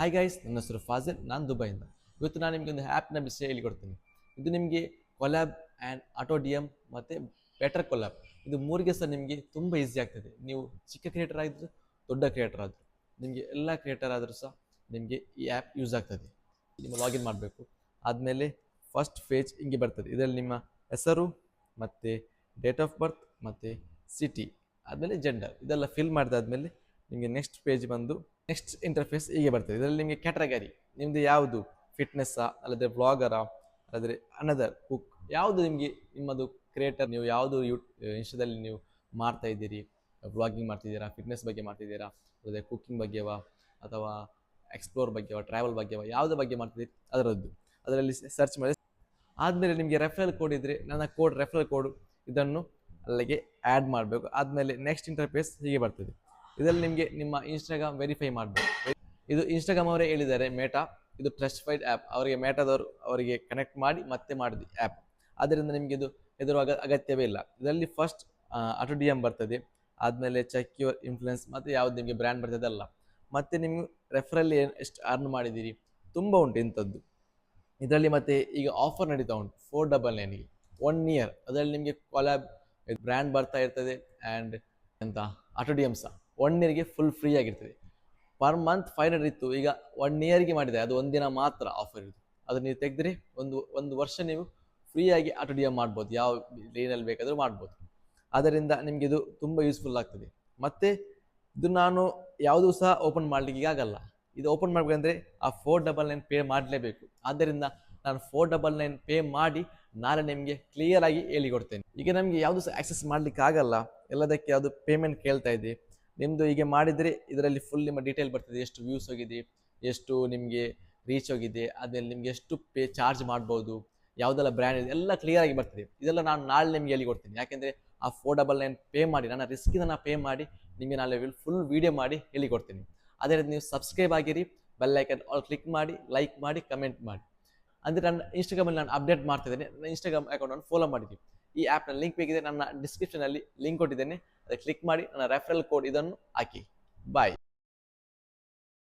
Hi guys, ನನ್ನ ಹೆಸರು ಫಾಜಿಲ್, ನಾನು ದುಬೈಯಿಂದ. ಇವತ್ತು ನಾನು ನಿಮಗೆ ಒಂದು ಆ್ಯಪ್ನ ವಿಷಯ ಹೇಳಿಕೊಡ್ತೀನಿ. ಇದು ನಿಮಗೆ collab and auto D M ಮತ್ತು ಬೆಟರ್ ಕೊಲ್ಯಾಬ್, ಇದು ಮೂರಿಗೆ ಸಹ ನಿಮಗೆ ತುಂಬ ಈಸಿ ಆಗ್ತದೆ. ನೀವು ಚಿಕ್ಕ ಕ್ರಿಯೇಟರ್ ಆಗಿದ್ರು, ದೊಡ್ಡ ಕ್ರಿಯೇಟರ್ ಆದರೂ, ನಿಮಗೆ ಎಲ್ಲ ಕ್ರಿಯೇಟರ್ ಆದರೂ ಸಹ ನಿಮಗೆ ಈ ಆ್ಯಪ್ ಯೂಸ್ ಆಗ್ತದೆ. ನಿಮ್ಮ ಲಾಗಿನ್ ಮಾಡಬೇಕು. ಆದಮೇಲೆ ಫಸ್ಟ್ ಪೇಜ್ ಹಿಂಗೆ ಬರ್ತದೆ. ಇದರಲ್ಲಿ ನಿಮ್ಮ ಹೆಸರು ಮತ್ತು ಡೇಟ್ ಆಫ್ ಬರ್ತ್ ಮತ್ತು ಸಿಟಿ, ಆದಮೇಲೆ ಜೆಂಡರ್ ಇದೆಲ್ಲ ಫಿಲ್ ಮಾಡಿದಾದ್ಮೇಲೆ ನಿಮಗೆ ನೆಕ್ಸ್ಟ್ ಪೇಜ್ ಬಂದು ನೆಕ್ಸ್ಟ್ ಇಂಟರ್ಫೇಸ್ ಹೀಗೆ ಬರ್ತದೆ. ಇದರಲ್ಲಿ ನಿಮಗೆ ಕ್ಯಾಟಗರಿ ನಿಮ್ಮದು ಯಾವುದು, ಫಿಟ್ನೆಸ್ಸಾ, ಅಲ್ಲದೆ ಬ್ಲಾಗರಾ, ಅಲ್ಲದ್ರೆ ಅನದರ್ ಕುಕ್, ಯಾವುದು ನಿಮಗೆ ನಿಮ್ಮದು ಕ್ರಿಯೇಟರ್, ನೀವು ಯಾವುದು ಇನ್ಸ್ಟಾದಲ್ಲಿ ನೀವು ಮಾಡ್ತಾ ಇದ್ದೀರಿ, ಬ್ಲಾಗಿಂಗ್ ಮಾಡ್ತಿದ್ದೀರಾ, ಫಿಟ್ನೆಸ್ ಬಗ್ಗೆ ಮಾಡ್ತಿದ್ದೀರಾ, ಅಲ್ಲದೆ ಕುಕ್ಕಿಂಗ್ ಬಗ್ಗೆವಾ ಅಥವಾ ಎಕ್ಸ್ಪ್ಲೋರ್ ಬಗ್ಗೆವಾ, ಟ್ರಾವೆಲ್ ಬಗ್ಗೆವಾ, ಯಾವುದ್ರ ಬಗ್ಗೆ ಮಾಡ್ತಿದ್ದೀರಿ ಅದರದ್ದು ಅದರಲ್ಲಿ ಸರ್ಚ್ ಮಾಡಿ. ಆದಮೇಲೆ ನಿಮಗೆ ರೆಫರಲ್ ಕೋಡ್ ಇದ್ದರೆ ನನ್ನ ಕೋಡ್ ರೆಫರಲ್ ಕೋಡು ಇದನ್ನು ಅಲ್ಲಿಗೆ ಆ್ಯಡ್ ಮಾಡಬೇಕು. ಆದಮೇಲೆ ನೆಕ್ಸ್ಟ್ ಇಂಟರ್ಫೇಸ್ ಹೀಗೆ ಬರ್ತದೆ. ಇದರಲ್ಲಿ ನಿಮಗೆ ನಿಮ್ಮ ಇನ್ಸ್ಟಾಗ್ರಾಮ್ ವೆರಿಫೈ ಮಾಡಬೇಕು. ಇದು ಇನ್ಸ್ಟಾಗ್ರಾಮ್ ಅವರೇ ಹೇಳಿದ್ದಾರೆ, ಮೇಟಾ ಇದು ಟ್ರಸ್ಟ್ಫೈಡ್ ಆ್ಯಪ್, ಅವರಿಗೆ ಮೇಟಾದವರು ಅವರಿಗೆ ಕನೆಕ್ಟ್ ಮಾಡಿ ಮತ್ತೆ ಮಾಡಿದ ಆ್ಯಪ್. ಆದ್ದರಿಂದ ನಿಮಗೆ ಇದು ಹೆದರುವ ಅಗತ್ಯವೇ ಇಲ್ಲ. ಇದರಲ್ಲಿ ಫಸ್ಟ್ ಆಟೋ ಡಿ ಎಮ್ ಬರ್ತದೆ, ಆದಮೇಲೆ ಚೆಕ್ ಯುವರ್ ಇನ್ಫ್ಲುಯೆನ್ಸ್, ಮತ್ತು ಯಾವುದು ನಿಮಗೆ ಬ್ರ್ಯಾಂಡ್ ಬರ್ತದೆ ಅಲ್ಲ, ಮತ್ತು ನೀವು ರೆಫರಲ್ಲಿ ಎಷ್ಟು ಅರ್ನ್ ಮಾಡಿದ್ದೀರಿ, ತುಂಬ ಉಂಟು ಇಂಥದ್ದು ಇದರಲ್ಲಿ. ಮತ್ತು ಈಗ ಆಫರ್ ನಡೀತಾ ಉಂಟು 499ಗೆ 1 ಇಯರ್. ಅದರಲ್ಲಿ ನಿಮಗೆ ಕೊಲ್ಯಾಬ್ ಬ್ರ್ಯಾಂಡ್ ಬರ್ತಾ ಇರ್ತದೆ ಆ್ಯಂಡ್ ಎಂತ ಆಟೋ ಡಿ ಎಮ್ ಸಹ 1 ಇಯರ್ಗೆ ಫುಲ್ ಫ್ರೀ ಆಗಿರ್ತದೆ. ಪರ್ ಮಂತ್ 500 ಇತ್ತು, ಈಗ 1 ಇಯರ್ಗೆ ಮಾಡಿದೆ. ಅದು ಒಂದಿನ ಮಾತ್ರ ಆಫರ್ ಇರುತ್ತೆ. ಅದು ನೀವು ತೆಗೆದ್ರೆ ಒಂದು ವರ್ಷ ನೀವು ಫ್ರೀಯಾಗಿ ಆಟೋ ಡಿ ಎಮ್ ಮಾಡ್ಬೋದು, ಯಾವ ಲೈನಲ್ಲಿ ಬೇಕಾದರೂ ಮಾಡ್ಬೋದು. ಆದ್ದರಿಂದ ನಿಮಗೆ ಇದು ತುಂಬ ಯೂಸ್ಫುಲ್ ಆಗ್ತದೆ. ಮತ್ತು ಇದು ನಾನು ಯಾವುದೂ ಸಹ ಓಪನ್ ಮಾಡಲಿಕ್ಕೆ ಆಗಲ್ಲ. ಇದು ಓಪನ್ ಮಾಡಬೇಕಂದ್ರೆ ಆ 499 ಪೇ ಮಾಡಲೇಬೇಕು. ಆದ್ದರಿಂದ ನಾನು 499 ಪೇ ಮಾಡಿ ನಾಳೆ ನಿಮಗೆ ಕ್ಲಿಯರ್ ಆಗಿ ಹೇಳಿಕೊಡ್ತೇನೆ. ಈಗ ನಮಗೆ ಯಾವುದು ಸಹ ಆಕ್ಸೆಸ್ ಮಾಡಲಿಕ್ಕೆ ಆಗಲ್ಲ, ಎಲ್ಲದಕ್ಕೆ ಯಾವುದು ಪೇಮೆಂಟ್ ಕೇಳ್ತಾ ಇದೆ. ನಿಮ್ಮದು ಹೀಗೆ ಮಾಡಿದರೆ ಇದರಲ್ಲಿ ಫುಲ್ ನಿಮ್ಮ ಡೀಟೇಲ್ ಬರ್ತದೆ, ಎಷ್ಟು ವ್ಯೂಸ್ ಹೋಗಿದೆ, ಎಷ್ಟು ನಿಮಗೆ ರೀಚ್ ಹೋಗಿದೆ, ಆದಮೇಲೆ ನಿಮಗೆ ಎಷ್ಟು ಪೇ ಚಾರ್ಜ್ ಮಾಡ್ಬೋದು, ಯಾವುದೆಲ್ಲ ಬ್ರ್ಯಾಂಡ್ ಇದೆ ಎಲ್ಲ ಕ್ಲಿಯರ್ ಆಗಿ ಬರ್ತದೆ. ಇದೆಲ್ಲ ನಾನು ನಾಳೆ ನಿಮಗೆ ಹೇಳಿಕೊಡ್ತೀನಿ. ಯಾಕೆಂದರೆ ಆ 499 ಪೇ ಮಾಡಿ, ನನ್ನ ರಿಸ್ಕಿಂದ ನಾನು ಪೇ ಮಾಡಿ ನಿಮಗೆ ನಾಳೆ ಫುಲ್ ವೀಡಿಯೋ ಮಾಡಿ ಹೇಳಿಕೊಡ್ತೀನಿ. ಅದೇ ರೀತಿ ನೀವು ಸಬ್ಸ್ಕ್ರೈಬ್ ಆಗಿರಿ, ಬೆಲ್ ಐಕನ್ ಆಲ್ ಕ್ಲಿಕ್ ಮಾಡಿ, ಲೈಕ್ ಮಾಡಿ, ಕಮೆಂಟ್ ಮಾಡಿ. ಅಂದರೆ ನನ್ನ ಇನ್ಸ್ಟಾಗ್ರಾಮಲ್ಲಿ ನಾನು ಅಪ್ಡೇಟ್ ಮಾಡ್ತಿದ್ದೇನೆ. ನನ್ನ ಇನ್ಸ್ಟಾಗ್ರಾಮ್ ಅಕೌಂಟನ್ನು ಫಾಲೋ ಮಾಡಿದ್ದೀವಿ. ಈ ಆ್ಯಪ್ನ ಲಿಂಕ್ ಬೇಕಿದೆ, ನನ್ನ ಡಿಸ್ಕ್ರಿಪ್ಷನಲ್ಲಿ ಲಿಂಕ್ ಕೊಟ್ಟಿದ್ದೇನೆ, ಅದಕ್ಕೆ ಕ್ಲಿಕ್ ಮಾಡಿ ನನ್ನ ರೆಫರಲ್ ಕೋಡ್ ಇದನ್ನು ಹಾಕಿ. ಬಾಯ್.